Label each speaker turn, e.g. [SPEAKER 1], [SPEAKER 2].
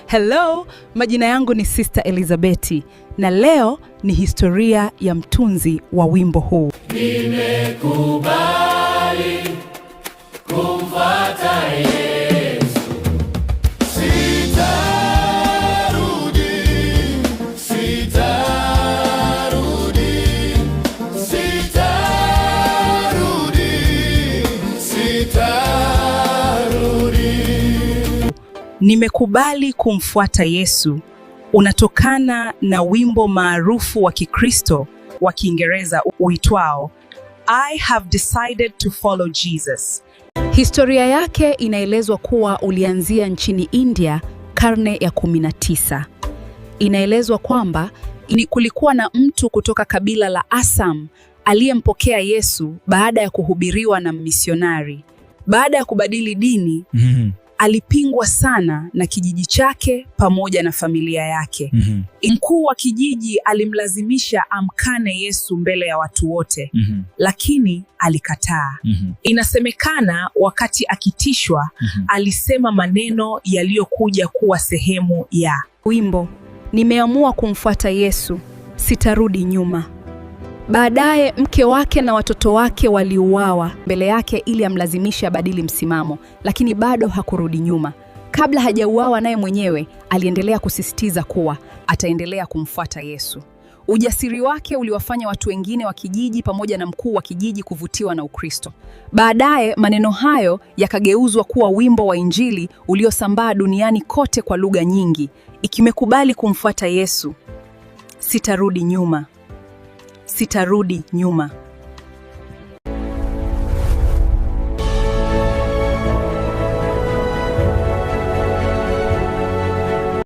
[SPEAKER 1] Hello, majina yangu ni Sister Elizabeth na leo ni historia ya mtunzi wa wimbo huu.
[SPEAKER 2] Nimekubali kumfuata Yesu, sitarudi, sitarudi, sitarudi, sitarudi.
[SPEAKER 1] Nimekubali kumfuata Yesu unatokana na wimbo maarufu wa Kikristo wa Kiingereza uitwao I have decided to follow Jesus. Historia yake inaelezwa kuwa ulianzia nchini India karne ya 19. Inaelezwa kwamba kulikuwa na mtu kutoka kabila la Assam aliyempokea Yesu baada ya kuhubiriwa na misionari. Baada ya kubadili dini, alipingwa sana na kijiji chake pamoja na familia yake. Mkuu wa kijiji alimlazimisha amkane Yesu mbele ya watu wote, lakini alikataa. Inasemekana wakati akitishwa, alisema maneno yaliyokuja kuwa sehemu ya wimbo, nimeamua kumfuata Yesu, sitarudi nyuma. Baadaye mke wake na watoto wake waliuawa mbele yake ili amlazimishe abadili msimamo, lakini bado hakurudi nyuma. Kabla hajauawa naye mwenyewe, aliendelea kusisitiza kuwa ataendelea kumfuata Yesu. Ujasiri wake uliwafanya watu wengine wa kijiji pamoja na mkuu wa kijiji kuvutiwa na Ukristo. Baadaye maneno hayo yakageuzwa kuwa wimbo wa Injili uliosambaa duniani kote kwa lugha nyingi, ikimekubali kumfuata Yesu, sitarudi nyuma. Sitarudi nyuma.